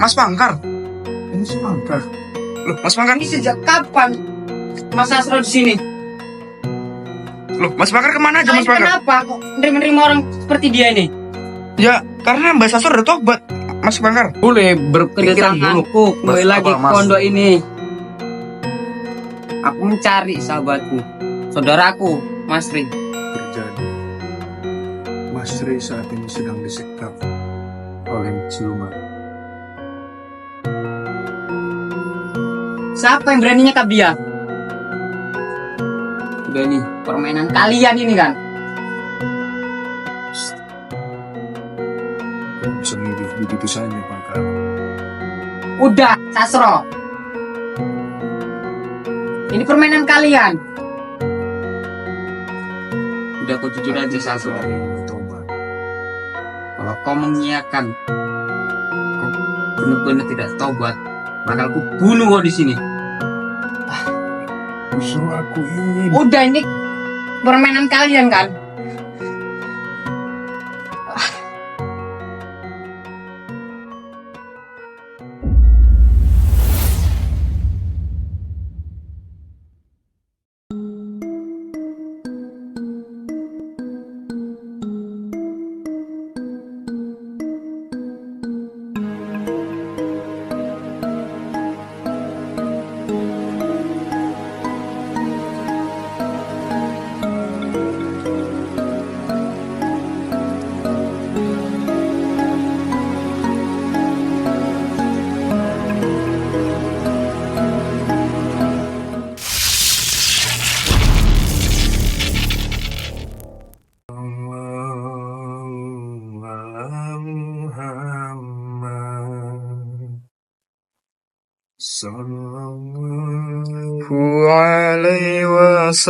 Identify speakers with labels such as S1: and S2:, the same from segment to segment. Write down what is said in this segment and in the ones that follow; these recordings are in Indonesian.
S1: Mas Pangkar.
S2: Ini Pangkar.
S1: Loh, Mas Pangkar.
S3: Ini sejak kapan Mas Asro di sini?
S1: Loh, Mas Pangkar kemana aja, Mas
S3: Kalian
S1: Pangkar?
S3: kenapa kok menerima orang seperti dia ini?
S1: Ya, karena Mbak Sasro udah tobat, Mas Pangkar.
S4: Boleh berpikiran buruk.
S3: Kedatanganku kembali
S4: Mas,
S3: lagi
S4: apa,
S3: ke
S4: Mas?
S3: pondok ini. Aku mencari sahabatku, saudaraku, Mas Ri.
S2: Terjadi. Mas Ri saat ini sedang disekap oleh siluman.
S3: Siapa yang berani nyekap dia? Udah nih, permainan kalian ini kan.
S2: Kau bisa milih begitu saja, Pangkar.
S3: Udah, Sasro. Ini permainan kalian. Udah kau jujur aja, Sasro.
S2: Hari ini tobat.
S3: Kalau kau mengiyakan, kau benar-benar tidak tobat, bakal ku bunuh kau di sini.
S2: Justru aku ingin.
S3: Udah ini permainan kalian kan.
S2: Sallallahu
S1: Alaihi wasallam.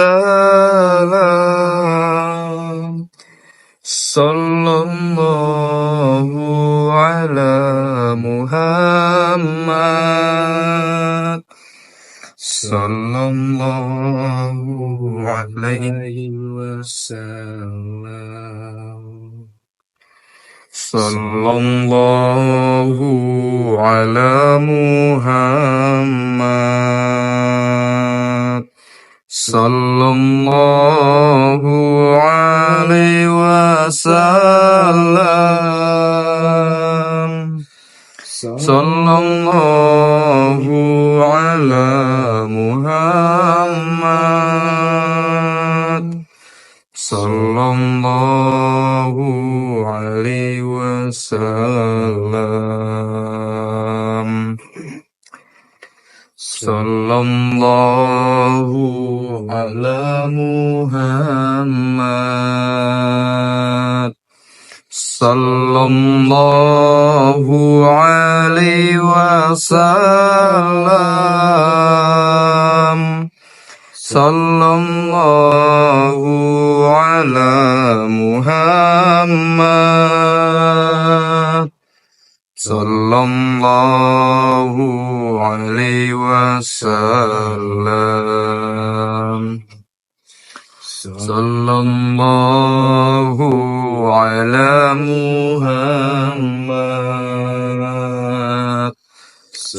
S1: Sallallahu ala Muhammad. Sallallahu alaihi
S2: wasallam.
S1: Sallallahu ala Muhammad. Sallallahu alaihi wasallam. Sallallahu ala Muhammad. Sallallahu alaihi wasallam. Sallallahu ala Muhammad. Sallallahu alaihi wasallam. Sallallahu ala Muhammad. Sallallahu alaihi wasallam. Sallallahu ala Muhammad.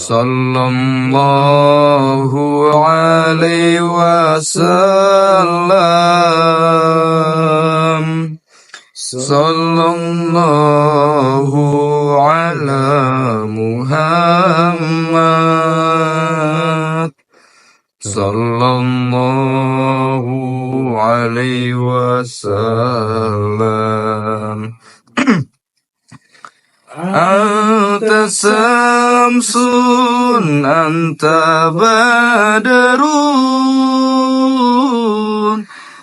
S1: Sallallahu alaihi wasallam. Sallallahu ala Muhammad. Sallallahu alaihi wasallam. Anta samsun, anta badarun,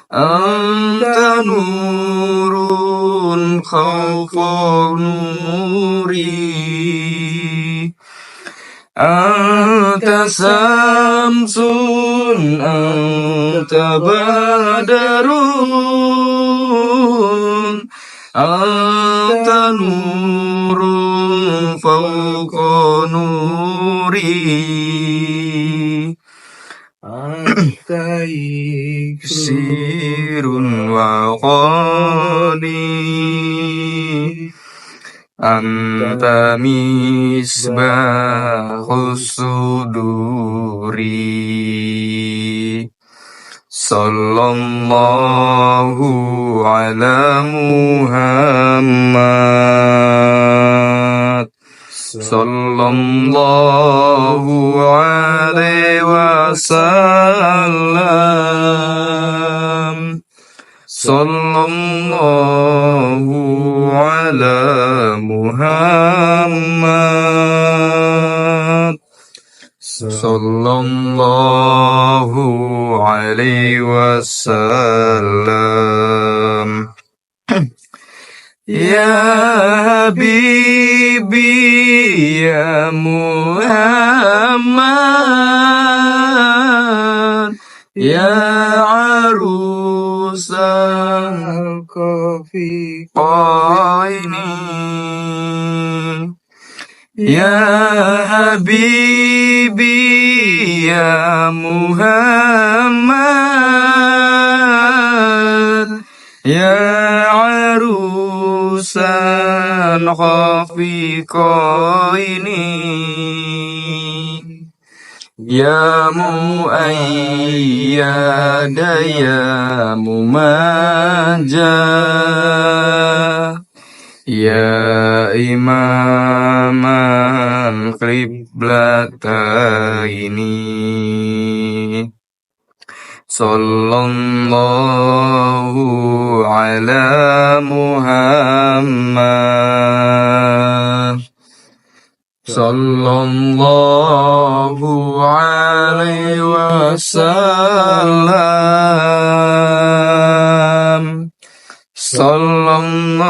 S1: anta nurun khawfa nuri. Anta samsun, anta badarun, anta nurun fawqa nuri.
S2: Anta iksirun
S1: Sirun wa qani,
S2: Anta misbahus suduri. Sallallahu ala Muhammad. Sallallahu alaihi wasallam. Sallallahu ala Muhammad. Sallallahu alaihi wasallam. Ya Habibi ya Muhammad, ya arusan qaini, ya Habibi ya Muhammad, ya arusan khafiqaini, ya muayyada ya mumajah, ya imaman qiblataini. Sallallahu ala Muhammad. Sallallahu alaihi wasallam. Sallallahu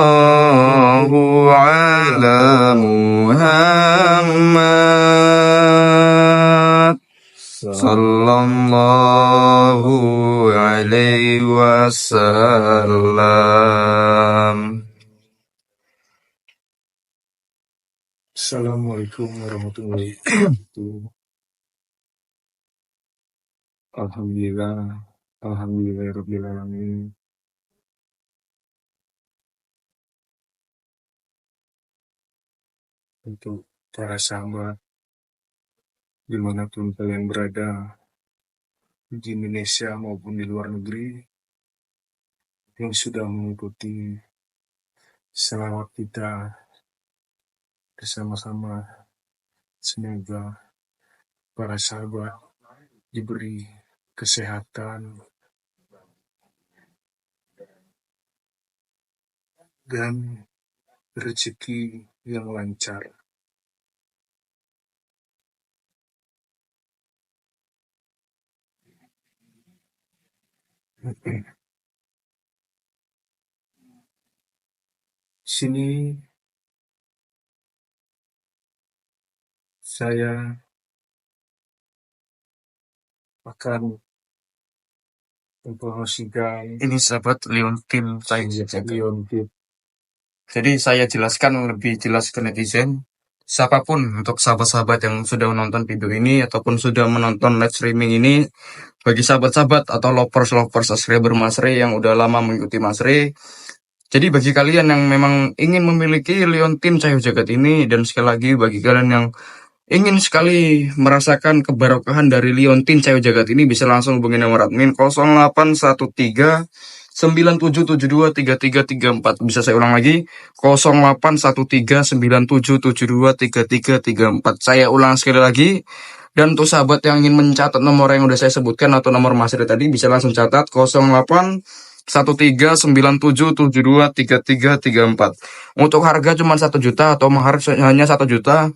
S2: ala Muhammad. Sallallahu alaihi wasallam. Assalamualaikum warahmatullahi wabarakatuh. Alhamdulillah, alhamdulillahirabbil alamin. Untuk para sahabat dimanapun kalian berada di Indonesia maupun di luar negeri yang sudah mengikuti selawat kita bersama-sama, semoga para sahabat diberi kesehatan dan rezeki yang lancar. Sini saya akan mempromosikan
S1: Ini sahabat Leontin saya jaga.
S2: Leontin.
S1: Jadi saya jelaskan lebih jelas ke netizen. Siapapun untuk sahabat-sahabat yang sudah menonton video ini ataupun sudah menonton live streaming ini, bagi sahabat-sahabat atau lovers subscriber Mas Rey yang udah lama mengikuti Mas Rey. Jadi bagi kalian yang memang ingin memiliki Leontin Cahyo Jagat ini, dan sekali lagi bagi kalian yang ingin sekali merasakan keberkahan dari Leontin Cahyo Jagat ini, bisa langsung hubungi nomor admin 0813 97723334. Bisa saya ulang lagi, 0813 97723334. Saya ulang sekali lagi. Dan untuk sahabat yang ingin mencatat nomor yang udah saya sebutkan atau nomor Mas Rey tadi, bisa langsung catat 081397723334. Untuk harga cuma 1 juta atau mahar hanya 1 juta.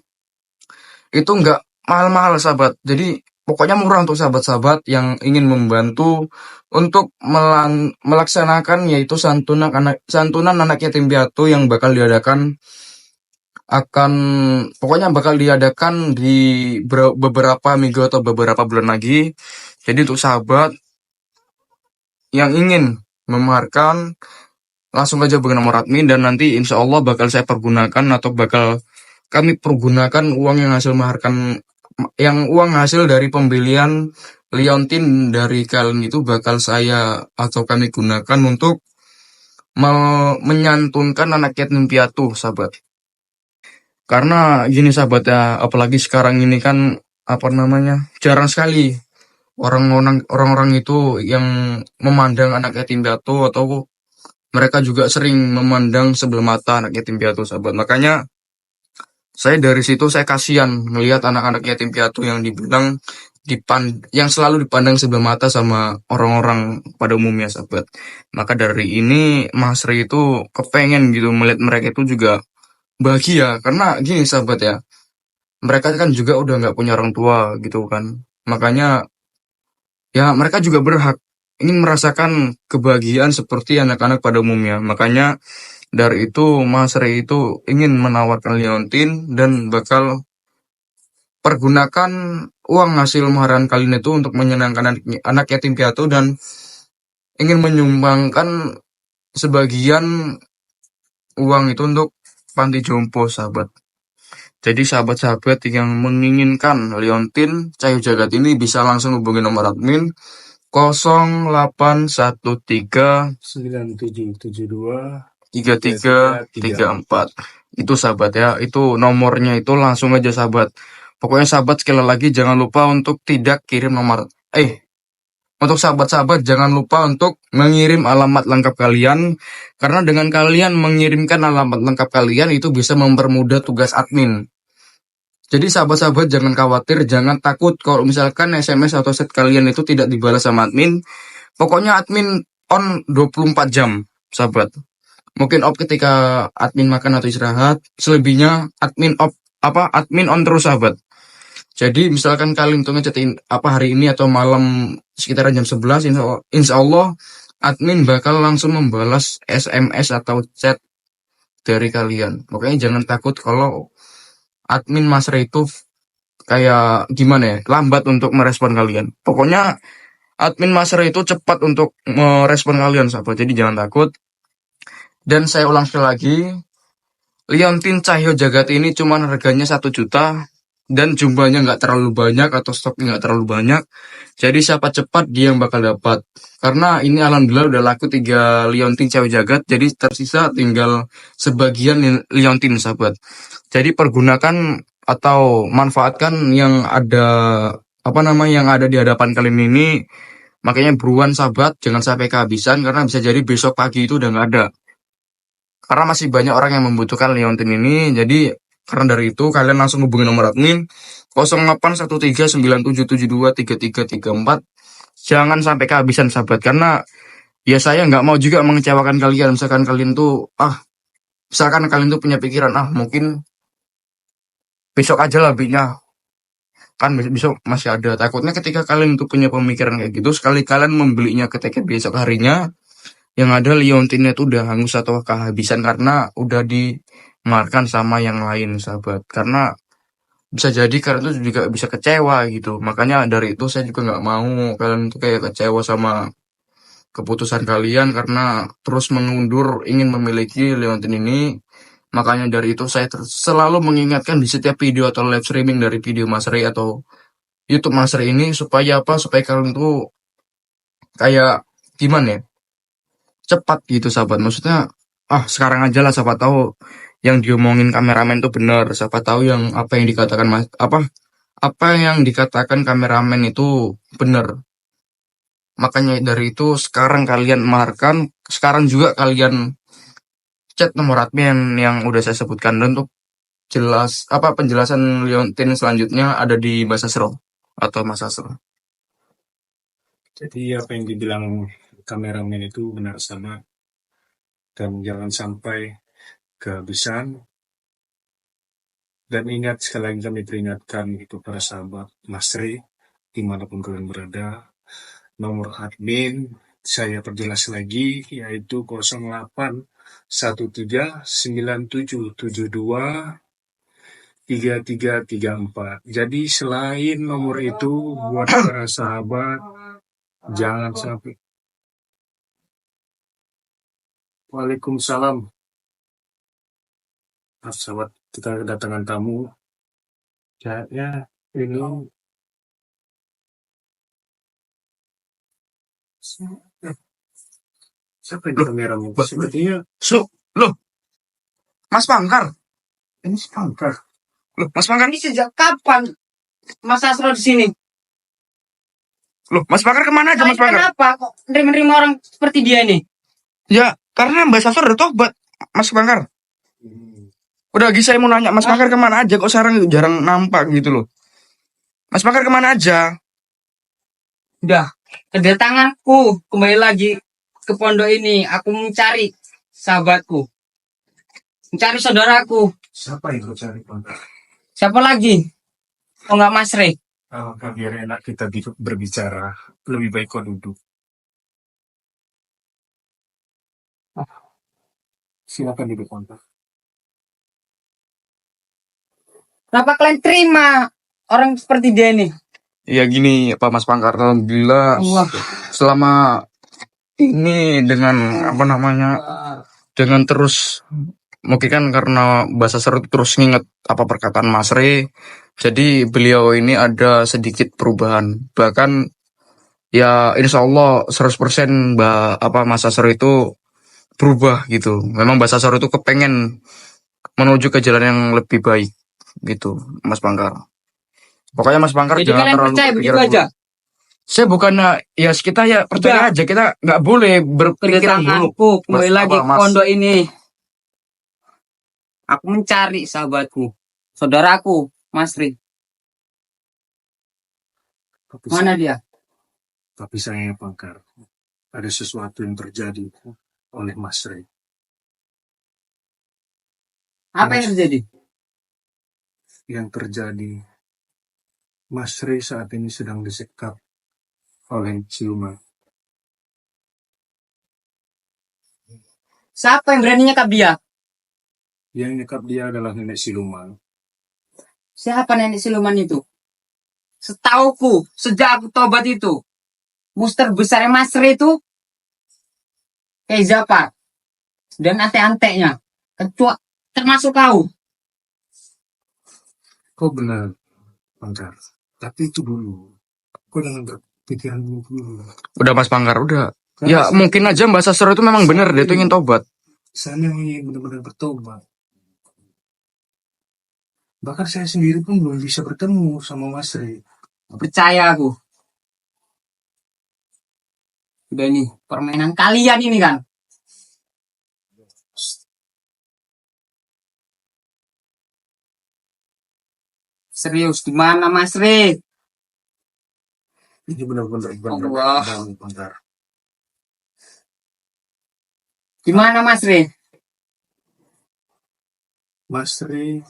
S1: Itu nggak mahal-mahal sahabat. Jadi pokoknya murah untuk sahabat-sahabat yang ingin membantu untuk melaksanakan yaitu santunan anak yatim piatu yang bakal diadakan bakal diadakan di beberapa minggu atau beberapa bulan lagi. Jadi untuk sahabat yang ingin memaharkan, langsung aja hubungi nomor admin dan nanti insya Allah bakal saya pergunakan atau bakal kami pergunakan uang uang hasil dari pembelian Leontin dari kalian itu bakal saya atau kami gunakan untuk menyantunkan anak yatim piatu sahabat. Karena gini sahabat ya, apalagi sekarang ini kan apa namanya, jarang sekali orang-orang itu yang memandang anak yatim piatu, atau mereka juga sering memandang sebelah mata anak yatim piatu sahabat. Makanya saya dari situ saya kasihan melihat anak-anak yatim piatu yang dibilang yang selalu dipandang sebelah mata sama orang-orang pada umumnya sahabat. Maka dari ini Mas Ri itu kepengen gitu melihat mereka itu juga bahagia, karena gini sahabat ya, mereka kan juga udah nggak punya orang tua gitu kan. Makanya ya mereka juga berhak ingin merasakan kebahagiaan seperti anak-anak pada umumnya. Makanya dari itu Mas Ray itu ingin menawarkan liontin dan bakal pergunakan uang hasil maharan kalian itu untuk menyenangkan anak yatim piatu, dan ingin menyumbangkan sebagian uang itu untuk panti jompo sahabat. Jadi sahabat-sahabat yang menginginkan liontin Cahyo Jagat ini bisa langsung hubungi nomor admin 0813
S2: 9772
S1: 3334. Itu sahabat ya, itu nomornya, itu langsung aja sahabat. Pokoknya sahabat sekali lagi jangan lupa untuk tidak kirim nomor untuk sahabat-sahabat jangan lupa untuk mengirim alamat lengkap kalian, karena dengan kalian mengirimkan alamat lengkap kalian itu bisa mempermudah tugas admin. Jadi sahabat-sahabat jangan khawatir, jangan takut kalau misalkan SMS atau chat kalian itu tidak dibalas sama admin. Pokoknya admin on 24 jam, sahabat. Mungkin off ketika admin makan atau istirahat, selebihnya admin on terus, sahabat. Jadi misalkan kalian tuh ngechatin hari ini atau malam sekitaran jam 11, insya Allah admin bakal langsung membalas SMS atau chat dari kalian. Makanya jangan takut kalau admin Mas Ray itu kayak gimana ya, lambat untuk merespon kalian. Pokoknya admin Mas Ray itu cepat untuk merespon kalian sahabat. Jadi jangan takut. Dan saya ulang sekali lagi, liontin Cahyo Jagat ini cuman harganya 1 juta dan jumlahnya nggak terlalu banyak atau stoknya nggak terlalu banyak. Jadi siapa cepat dia yang bakal dapat. Karena ini alhamdulillah udah laku 3 liontin Cahyo Jagat, jadi tersisa tinggal sebagian liontin sahabat. Jadi pergunakan atau manfaatkan yang ada yang ada di hadapan kalian ini. Makanya buruan sahabat, jangan sampai kehabisan, karena bisa jadi besok pagi itu udah nggak ada. Karena masih banyak orang yang membutuhkan liontin ini. Jadi karena dari itu kalian langsung hubungi nomor admin 081397723334. Jangan sampai kehabisan sahabat, karena ya saya nggak mau juga mengecewakan kalian. Misalkan kalian tuh punya pikiran mungkin besok aja lah belinya, kan besok masih ada. Takutnya ketika kalian tuh punya pemikiran kayak gitu, sekali kalian membelinya ketika besok harinya, yang ada liontinnya tuh udah hangus atau kehabisan karena udah dimakan sama yang lain sahabat. Karena bisa jadi kalian tuh juga bisa kecewa gitu. Makanya dari itu saya juga nggak mau kalian tuh kayak kecewa sama keputusan kalian karena terus mengundur ingin memiliki liontin ini. Makanya dari itu saya selalu mengingatkan di setiap video atau live streaming dari video Mas Ray atau YouTube Mas Ray ini, supaya kalian tuh kayak gimana ya, cepat gitu sahabat. Maksudnya sekarang aja lah, siapa tahu yang diomongin kameramen tuh benar, siapa tahu yang apa yang dikatakan kameramen itu benar. Makanya dari itu sekarang kalian markan, sekarang juga kalian chat nomor admin yang udah saya sebutkan, dan untuk penjelasan liontin selanjutnya ada di Mas Asro atau Mas Asro.
S2: Jadi apa yang dibilang kameramen itu benar sama, dan jangan sampai kehabisan. Dan ingat, sekali lagi kami peringatkan itu para sahabat Mas Ray, dimanapun kalian berada, nomor admin saya perjelas lagi, yaitu 081397723334. Jadi selain nomor itu, buat para sahabat jangan sampai. Waalaikumsalam. Maaf sahabat, kita kedatangan tamu. Kayaknya ini siapa yang kameramen? Sepertinya
S1: Loh, Mas Pangkar,
S2: Ini Pangkar.
S1: Loh, Mas Pangkar?
S3: Ini sejak kapan Mas Asro di sini?
S1: Loh, Mas Pangkar kemana aja, Mas Pangkar?
S3: Kenapa kok nerima orang seperti dia ini?
S1: Ya, karena Mbak Sasor udah tobat, Mas Pangkar. Udah lagi saya mau nanya, Mas Pangkar kemana aja? Kok sekarang jarang nampak gitu loh. Mas Pangkar kemana aja?
S3: Udah, kedatanganku kembali lagi ke pondok ini. Aku mencari sahabatku, mencari saudaraku.
S2: Siapa yang kau cari, Pangkar?
S3: Siapa lagi? Oh nggak Mas Rey?
S2: Alangkah biar enak kita berbicara. Lebih baik kau duduk. Silakan duduk, Pangkar.
S3: Kenapa kalian terima orang seperti dia ini?
S1: Ya gini, Pak Mas Pangkar, alhamdulillah
S3: Allah.
S1: selama ini dengan apa namanya, dengan terus mungkin kan karena bahasa seru terus nginget apa perkataan Mas Re, jadi beliau ini ada sedikit perubahan. Bahkan ya insya Allah 100% Mas Asro itu berubah gitu. Memang bahasa Asro itu kepengen menuju ke jalan yang lebih baik gitu, Mas Pangkar. Pokoknya Mas Pangkar
S3: Jadi
S1: jangan
S3: kalian
S1: terlalu
S3: percaya begitu
S1: berpikiran
S3: aja?
S1: buruk. Saya bukan ya kita ya percaya
S3: Udah.
S1: aja, kita nggak boleh berpikiran buruk.
S3: Kedatanganku kembali
S1: Mas-
S3: lagi
S1: apa,
S3: ke
S1: Mas?
S3: pondok ini. Aku mencari sahabatku, saudaraku, Mas Rey.
S2: Tapi
S3: Mana dia?
S2: Tapi sayangnya, Pangkar, ada sesuatu yang terjadi oleh Mas Rey.
S3: Apa yang terjadi?
S2: Yang terjadi, Mas Rey saat ini sedang disekap oleh siluman.
S3: Siapa yang berani nyekap dia?
S2: Yang nyekap dia adalah nenek siluman.
S3: Siapa nenek siluman itu? Setauku, sejak aku tobat itu, muster besarnya Mas Rey itu kayak Zapar dan ante-antenya, kecuali termasuk kau.
S2: Kau benar, Pangkar. Tapi itu dulu. Kau jangan berpikiran dulu.
S1: Udah Mas Pangkar, udah.
S2: Karena
S1: Ya mungkin aja Mbak Sasro itu memang benar, dia tuh ingin tobat.
S2: saya ingin benar-benar bertobat. Bahkan saya sendiri pun belum bisa bertemu sama Mas Rey.
S3: Percaya aku. Udah ini permainan kalian ini kan. Serius, gimana Mas Rey?
S2: Ini benar-benar
S3: Allah.
S2: benar, Pangkar.
S3: Gimana Mas Rey?
S2: Mas Rey,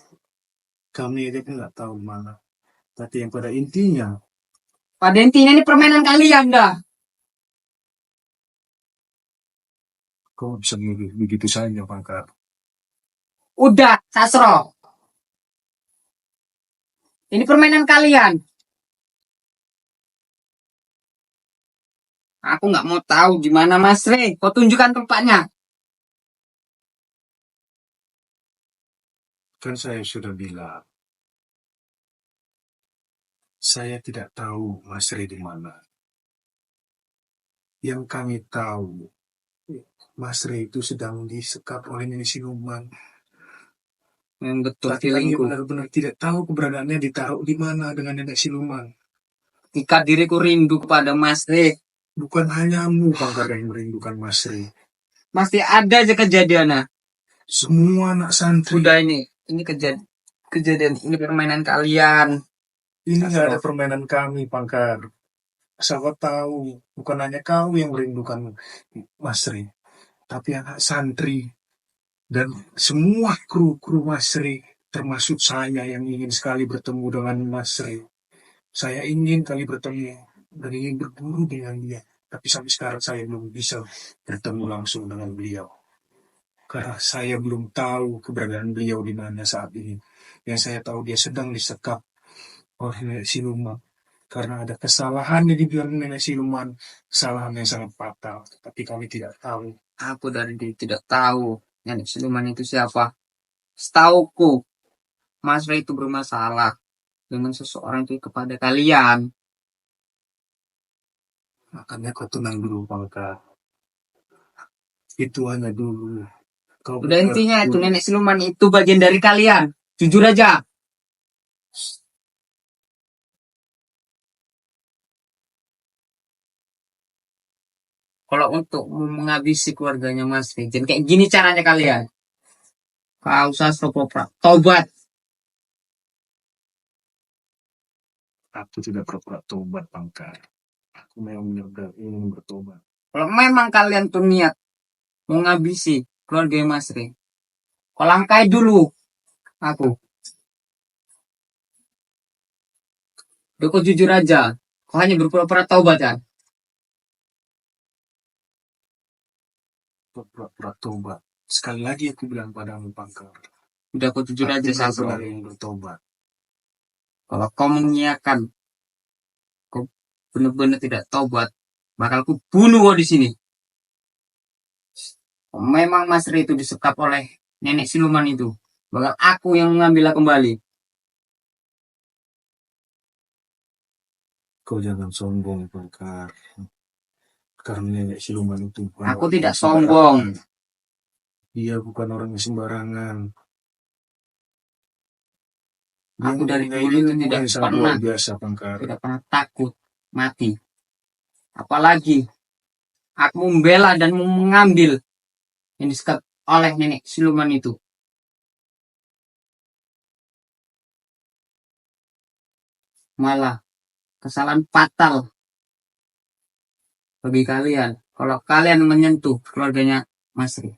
S2: kami aja kan nggak tahu mana. Tapi yang pada intinya,
S3: Pada intinya ini permainan kalian dah.
S2: kau bisa menuduh begitu saja, Pangkar.
S3: Udah, Sasro. Ini permainan kalian. Aku nggak mau tahu di mana Mas Rey. Kau tunjukkan tempatnya.
S2: Kan saya sudah bilang, saya tidak tahu Mas Rey di mana. Yang kami tahu, Mas Rey itu sedang disekap oleh nenek siluman.
S3: Yang betul
S2: Tapi kami
S3: feelingku.
S2: benar-benar tidak tahu keberadaannya ditaruh di mana dengan nenek siluman.
S3: Ketika diriku rindu kepada Mas Rey.
S2: Bukan hanyamu, Pangkar, yang merindukan Mas Rey.
S3: Masih ada aja kejadiannya.
S2: Semua anak santri.
S3: Udah ini kejadian. Ini permainan kalian.
S2: Ini nggak ada permainan kami, Pangkar. Asal kau tahu, bukan hanya kau yang merindukan Mas Rey, tapi anak santri dan semua kru Mas Rey, termasuk saya yang ingin sekali bertemu dengan Mas Rey. Saya ingin kali bertemu dan ingin berguru dengan dia, tapi sampai sekarang saya belum bisa bertemu langsung dengan beliau. Karena saya belum tahu keberadaan beliau di mana saat ini. Yang saya tahu dia sedang disekap oleh nenek siluman. Karena ada kesalahan di dalam nenek siluman, kesalahan yang sangat fatal. Tapi kami tidak tahu.
S3: Aku dari dulu tidak tahu nenek siluman itu siapa. Setauku, Mas Rey itu bermasalah dengan seseorang itu kepada kalian.
S2: Makanya kau tenang dulu, Pangkar. Itu hanya dulu. Kau
S3: Udah intinya itu nenek siluman itu bagian dari kalian. Jujur aja. Kalau untuk menghabisi keluarganya Mas Ri, jangan kayak gini caranya kalian. Kau usah pura tobat.
S2: Aku tidak pura-pura tobat, Pangkar. Aku memang benar-benar ingin bertobat.
S3: Kalau memang kalian tuh niat menghabisi keluarga Mas Ri, kau langkai dulu aku. Udah kau jujur aja. Kau hanya berpura-pura taubat kan?
S2: Pura-pura tobat. Sekali lagi aku bilang padamu, Pangkar.
S3: Udah kau jujur
S2: Aku
S3: aja Sasro.
S2: benar-benar ingin bertobat.
S3: Kalau kau mengiyakan, kau benar-benar tidak taubat, bakal ku bunuh kau di sini. Kalau memang Mas Ri itu disekap oleh nenek siluman itu, bakal aku yang mengambilnya kembali.
S2: Kau jangan sombong, Pangkar. Karena nenek siluman itu bukan
S3: Aku
S2: orang
S3: tidak
S2: yang sembarangan.
S3: sombong.
S2: Dia bukan orang yang sembarangan. Dia
S3: Aku dari
S2: mempunyai
S3: dulu itu
S2: ilmu
S3: tidak
S2: yang sangat
S3: pernah,
S2: luar biasa, Pangkar.
S3: tidak pernah takut mati. Apalagi aku membela dan mengambil yang disekap oleh nenek siluman itu. Malah kesalahan fatal bagi kalian kalau kalian menyentuh keluarganya Mas Ri.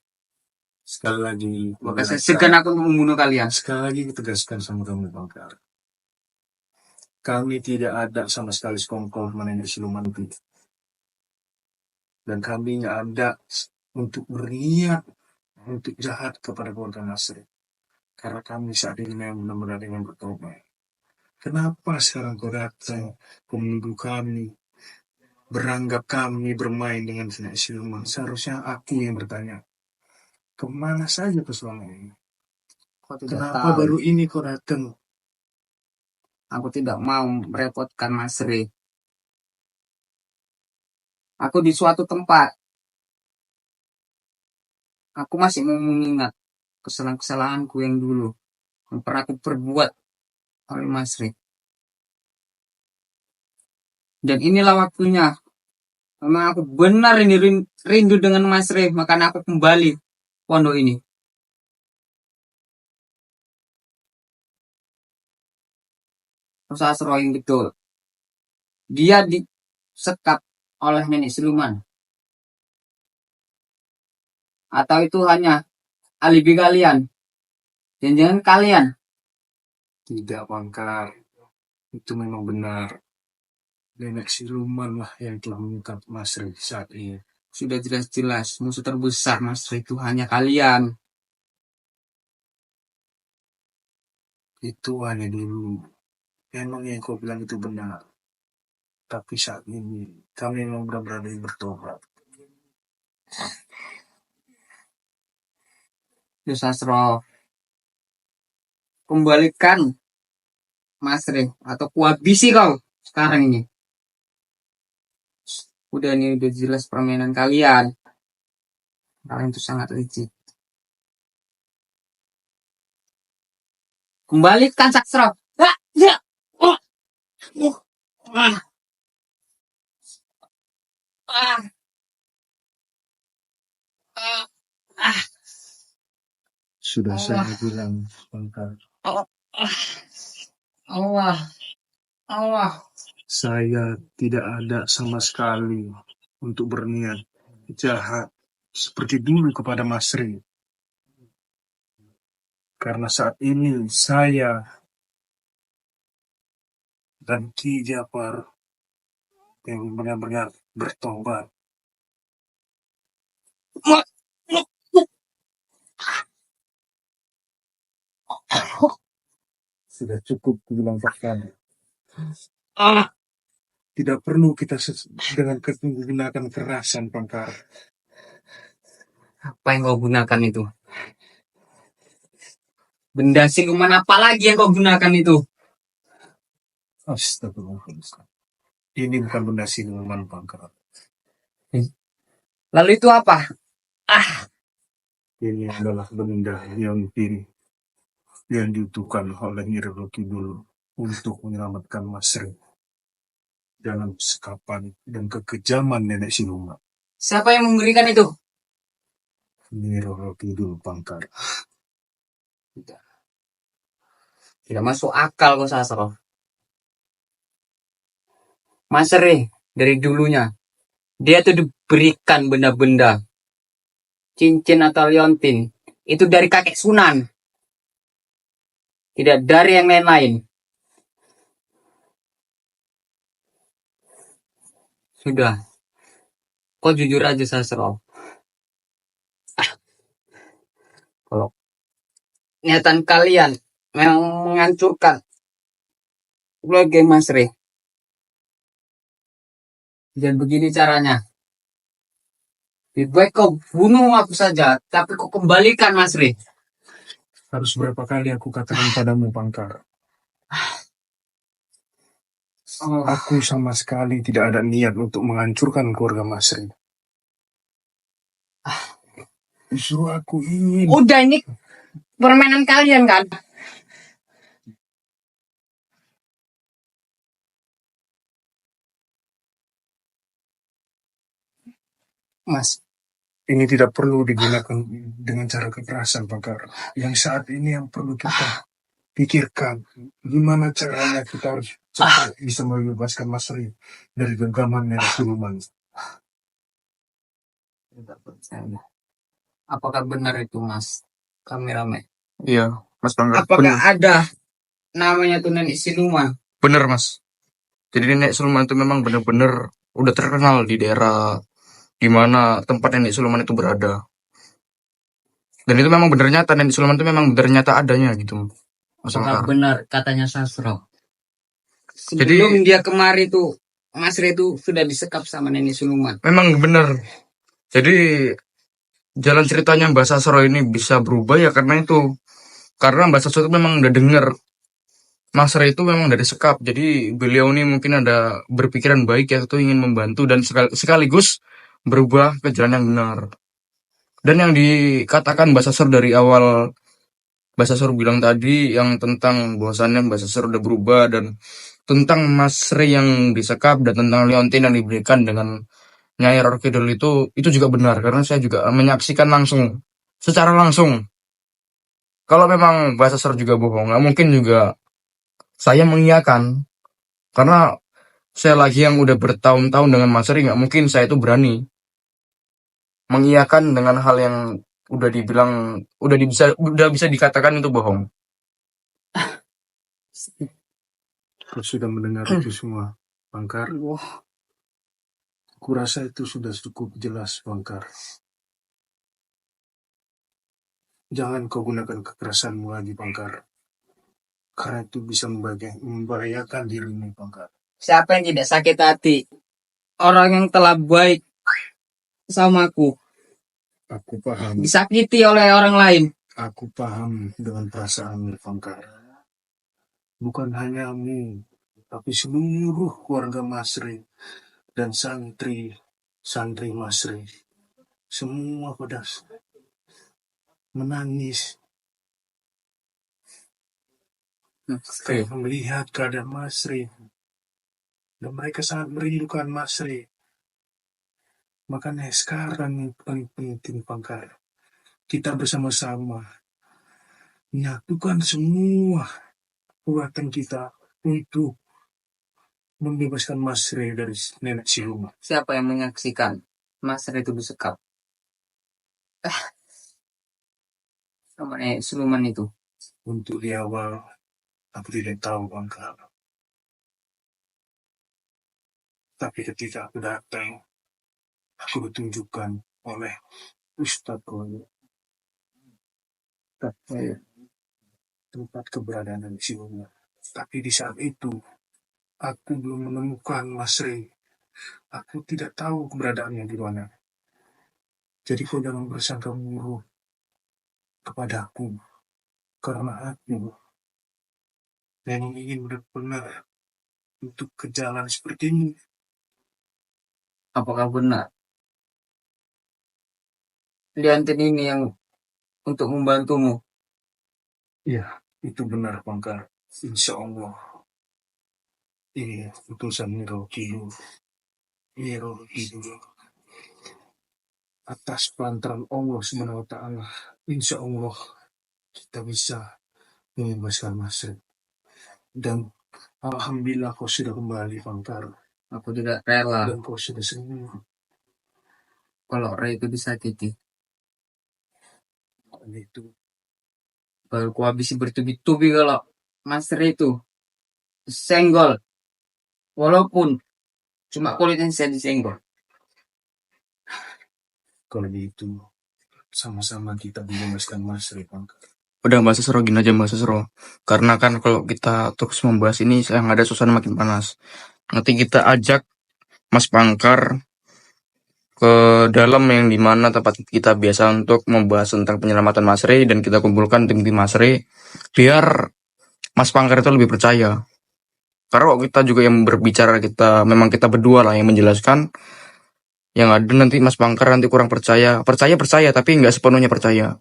S2: Sekali lagi,
S3: Maka saya segan aku untuk membunuh kalian.
S2: sekali lagi kutegaskan sama kamu, Pangkar. Kami tidak ada sama sekali sekongkol sama nenek siluman itu. Dan kami nggak ada untuk berniat untuk jahat kepada keluarga Nasri. Karena kami saat ini memang benar-benar ingin bertobat. Kenapa sekarang kau datang, kau menuduh kami, beranggap kami bermain dengan nenek siluman? Seharusnya aku yang bertanya, kemana saja kau selama ini?
S3: Kau tidak
S2: Kenapa
S3: tahu.
S2: baru ini kau datang?
S3: Aku tidak mau merepotkan Mas Ri. Aku di suatu tempat. Aku masih mau mengingat kesalahan-kesalahanku yang dulu. Yang pernah aku perbuat oleh Mas Ri. Dan inilah waktunya. Memang aku benar ini rindu dengan Mas Ri. Makanya aku kembali pondok ini. Sasro yang betul. Dia disekap oleh nenek siluman. Atau itu hanya alibi kalian. Jangan-jangan kalian.
S2: Tidak, Pangkar. Itu memang benar. Nenek siluman lah yang telah mengungkap Nasri saat ini.
S3: Sudah jelas-jelas musuh terbesar Mas Ri itu hanya kalian.
S2: Itu hanya dulu. Memang yang kau bilang itu benar. Tapi saat ini kami memang benar-benar ingin bertobat.
S3: Sasro. Kembalikan Mas Ri. Atau kuhabisi kau sekarang ini. Udah ini udah jelas permainan kalian. Kalian itu sangat licik. Kembalikan Sasro. Ah, ya. Oh. Oh. Ah. Ah. Ah. Ah.
S2: Sudah
S3: Allah.
S2: saya bilang, Pangkar.
S3: Ah. Allah. Allah.
S2: Saya tidak ada sama sekali untuk berniat jahat seperti dulu kepada Masri. Karena saat ini saya dan Ki Japar yang benar-benar bertobat. Sudah cukup bilang Pangkar.
S3: Ah.
S2: Tidak perlu kita dengan menggunakan kekerasan, Pangkar.
S3: Apa yang kau gunakan itu? Benda siluman apa lagi yang kau gunakan itu?
S2: Astagfirullahaladzim. Ini bukan benda siluman, Pangkar.
S3: Lalu itu apa? Ah.
S2: Ini adalah benda yang diri. yang diutuhkan oleh Nyi Roro Kidul untuk menyelamatkan Masri dalam sekapan dan kekejaman nenek siluman.
S3: Siapa yang memberikan itu?
S2: Nyi Roro Kidul, Pangkar.
S3: Tidak masuk akal kok Sasro. Mas Re, dari dulunya, dia tuh diberikan benda-benda, cincin atau liontin, itu dari kakek Sunan, tidak dari yang lain-lain. Sudah, kau jujur aja Sasro. Kalau niatan kalian memang menghancurkan keluarga Mas Re, dan begini caranya. Lebih baik kau bunuh aku saja, tapi kau kembalikan Mas Re.
S2: Harus berapa kali aku katakan padamu, Pangkar?
S3: Oh,
S2: Aku sama sekali tidak ada niat untuk menghancurkan keluarga Masri. Justru aku ingin
S3: udah ini permainan kalian kan? Mas,
S2: ini tidak perlu digunakan dengan cara kekerasan, Pangkar. Yang saat ini yang perlu kita pikirkan, gimana caranya kita harus cepat bisa membebaskan Masri dari genggaman nenek siluman.
S3: tidak percaya. Apakah benar itu Mas kameramen?
S1: Iya, Mas Bangga.
S3: Apakah
S1: Bener,
S3: ada namanya tuh nenek siluman?
S1: bener Mas. Jadi nenek Sulman itu memang bener-bener udah terkenal di daerah di mana tempat nenek Sulman itu berada. Dan itu memang bener nyata, nenek Sulman itu memang bener nyata adanya gitu, Mas
S3: Apakah
S1: Bangga.
S3: benar katanya Sasro?
S1: Jadi
S3: Sebelum dia kemari tuh Mas Re itu sudah disekap sama nenek siluman.
S1: memang bener. Jadi jalan ceritanya Mbak Sasro ini bisa berubah ya karena itu. Karena Mbak Sasro itu memang udah denger Mas Ray itu memang dari sekap. Jadi beliau ini mungkin ada berpikiran baik yaitu ingin membantu dan sekaligus berubah ke jalan yang benar. Dan yang dikatakan Mbak Sasro dari awal Mbak Sasro bilang tadi yang tentang bahwasannya Mbak Sasro udah berubah dan tentang Mas Ray yang disekap dan tentang Leontin yang diberikan dengan Nyai Roro Kidul itu juga benar karena saya juga menyaksikan langsung secara langsung. Kalau memang Mbak Sasro juga bohong, nggak mungkin juga saya mengiyakan karena saya lagi yang udah bertahun-tahun dengan Mas Ri, nggak mungkin saya itu berani mengiyakan dengan hal yang udah dibilang, udah bisa dikatakan itu bohong.
S2: Aku sudah mendengar itu semua, Pangkar.
S3: Wah,
S2: Kurasa itu sudah cukup jelas, Pangkar. Jangan kau gunakan kekerasanmu lagi, Pangkar. Karena itu bisa membahayakan dirimu, Pangkar.
S3: siapa yang tidak sakit hati? Orang yang telah baik sama aku
S2: Aku paham.
S3: disakiti oleh orang lain.
S2: Aku paham dengan perasaanmu, Pangkar. Bukan hanya mu, tapi seluruh keluarga Masri dan santri Masri. Semua pada menangis ketika melihat keadaan Masri. Dan mereka sangat merindukan Masri. Makanya sekarang yang paling penting, Pangkar, kita bersama-sama menyatukan semua kekuatan kita untuk membebaskan Masri dari nenek siluman.
S3: Siapa yang menyaksikan Mas Re itu disekap? Sama nenek siluman itu.
S2: Untuk di awal, aku tidak tahu, Pangkar. Tapi ketika aku datang, aku ditunjukkan oleh Ustadz Koyo tempat keberadaan nenek siluman. Tapi di saat itu, aku belum menemukan Masri. Aku tidak tahu keberadaannya di mana. Jadi kau jangan bersangka buruk kepadaku. Karena aku memang ingin benar-benar untuk ke jalan seperti ini.
S3: Apakah benar? Liantin ini yang untuk membantumu.
S2: Ya, Itu benar Pangkar. Insya Allah. Ini utusan Niro Kidul. Atas pelantaran Allah Subhanahu wa Ta'ala, insya Allah kita bisa membebaskan Masri. Dan alhamdulillah kau sudah kembali Pangkar.
S3: Aku tidak rela
S2: Dan kau sudah sembuh.
S3: kalau Ray itu disakiti.
S2: Itu
S3: Baru ku habisi bertubi-tubi kalau Mas Ray itu senggol. Walaupun cuma kulitnya saya disenggol.
S2: kalau begitu sama-sama kita membebaskan Masri Pangkar.
S1: Udah bahasa seru gini aja bahasa seru. Karena kan kalau kita terus membahas ini yang ada suasana makin panas. Nanti kita ajak Mas Pangkar ke dalam yang dimana tempat kita biasa untuk membahas tentang penyelamatan Mas Ray dan kita kumpulkan tim Mas Ray biar Mas Pangkar itu lebih percaya. Karena kalau kita juga yang berbicara memang kita berdua lah yang menjelaskan. Yang ada nanti Mas Pangkar nanti kurang percaya tapi nggak sepenuhnya percaya.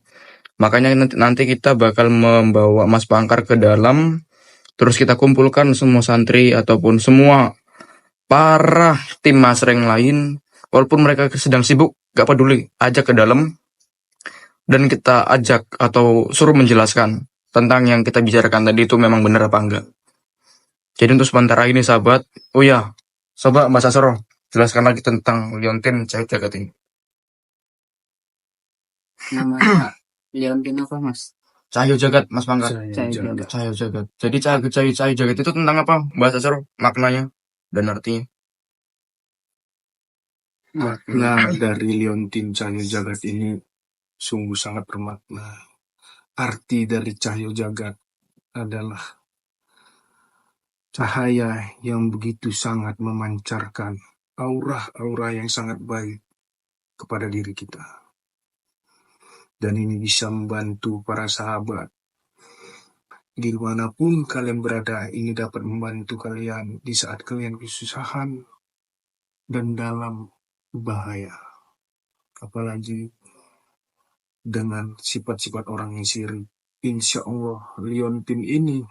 S1: Makanya nanti kita bakal membawa Mas Pangkar ke dalam, terus kita kumpulkan semua santri ataupun semua para tim Mas Ray yang lain, walaupun mereka sedang sibuk, gak peduli, ajak ke dalam, dan kita ajak atau suruh menjelaskan tentang yang kita bicarakan tadi itu memang benar apa enggak. Jadi untuk sementara ini sahabat, oh ya, coba Mas Asro, jelaskan lagi tentang Liontin Cahyo Jagat ini.
S3: Namanya Leontin apa Mas?
S1: Cahyo Jagat, Mas Pangkar.
S3: Cahyo Jagat.
S1: Cahyo Jagat. Jadi Cahyo Jagat itu tentang apa? Bahasa Asro, maknanya dan artinya.
S2: Makna dari Liontin Cahyo Jagat ini sungguh sangat bermakna. Arti dari Cahyo Jagat adalah cahaya yang begitu sangat memancarkan aura-aura yang sangat baik kepada diri kita. Dan ini bisa membantu para sahabat. Dimanapun kalian berada, ini dapat membantu kalian di saat kalian kesusahan dan dalam bahaya. Apalagi dengan sifat-sifat orang yang sirik. Insya Allah, Liontin ini,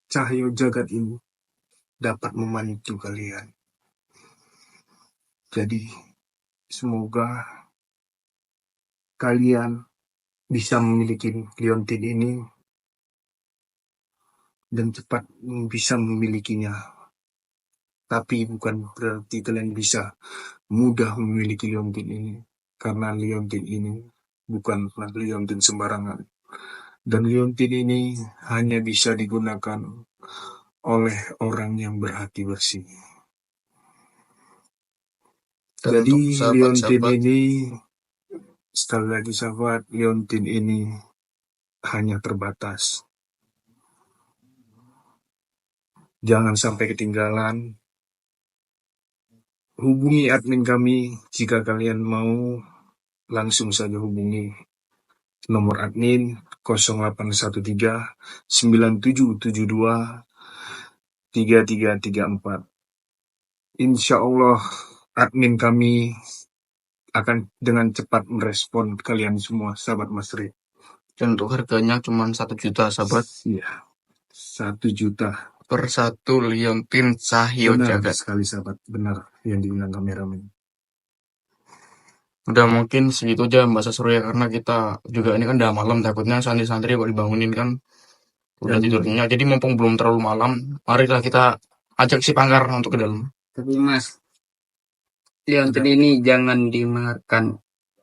S2: Cahyo Jagat ini, dapat membantu kalian. Jadi, semoga kalian bisa memiliki Liontin ini dan cepat bisa memilikinya. Tapi bukan berarti kalian bisa mudah memiliki Liontin ini. Karena Liontin ini bukanlah Liontin sembarangan. Dan Liontin ini hanya bisa digunakan oleh orang yang berhati bersih.
S1: Dan
S2: Jadi
S1: untuk sahabat-sahabat,
S2: Liontin ini, sekali lagi sahabat, Liontin ini hanya terbatas. Jangan sampai ketinggalan. Hubungi admin kami jika kalian mau, langsung saja hubungi nomor admin 0813 9772 3334. Insya Allah admin kami akan dengan cepat merespon kalian semua sahabat Masri.
S1: dan untuk harganya cuma 1 juta sahabat.
S2: Iya, 1 juta.
S1: Per satu Liontin Cahyo
S2: Benar
S1: Jagat.
S2: sekali sahabat, benar yang dibilang kameramen.
S1: Udah mungkin segitu aja bahasa seru ya, karena kita juga ini kan udah malam, takutnya santri-santri kok dibangunin kan udah
S2: Dan-
S1: tidurnya. Jadi mumpung belum terlalu malam, marilah kita ajak si Pangkar untuk ke dalam.
S3: Tapi Mas, Leontin ini jangan dimakan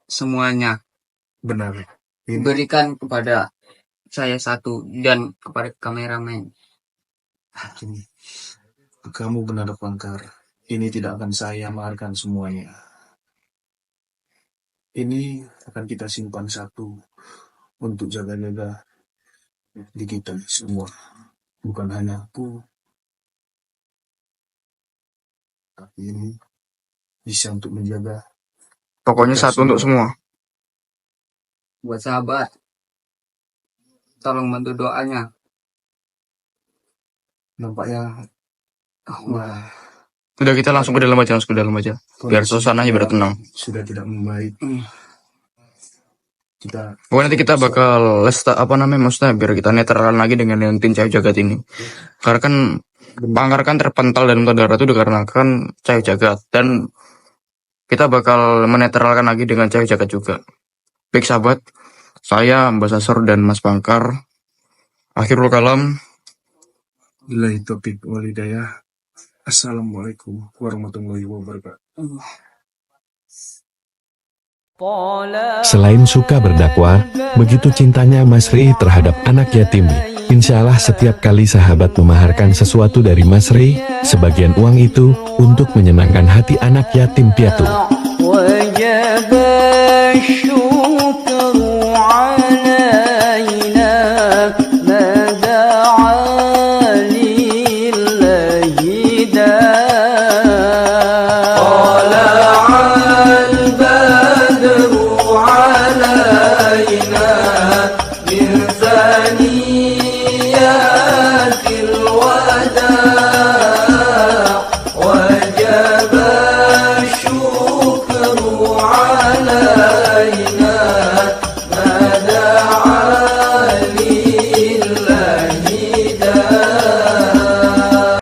S3: semuanya.
S2: Benar. Ini
S3: Berikan kepada saya satu dan kepada kameramen.
S2: kamu benar Pangkar. Ini tidak akan saya makan semuanya. Ini akan kita simpan satu untuk jaga-jaga di kita semua. Bukan hanya aku, tapi ini bisa untuk menjaga.
S1: Pokoknya
S2: Kita
S1: satu untuk semua.
S3: Buat sahabat, tolong bantu doanya.
S2: Nampaknya wah,
S1: Udah kita langsung ke dalam aja, biar suasananya biar tenang.
S2: sudah tidak membaik.
S1: Pokoknya nanti kita bakal maksudnya biar kita netral lagi dengan yang tim Cahyo Jagat ini. Karena kan Bangkar kan terpental dan darah itu dikarenakan Cahyo Jagat, dan kita bakal menetralkan lagi dengan Cahyo Jagat juga. Baik sahabat, saya Mbak Sasor dan Mas Bangkar. Akhirul kalam.
S2: Billahi taufiq wal hidayah. Assalamualaikum warahmatullahi wabarakatuh.
S5: Selain suka berdakwah, begitu cintanya Mas Rey terhadap anak yatim. Insya Allah setiap kali sahabat memaharkan sesuatu dari Mas Rey, sebagian uang itu untuk menyenangkan hati anak yatim piatu.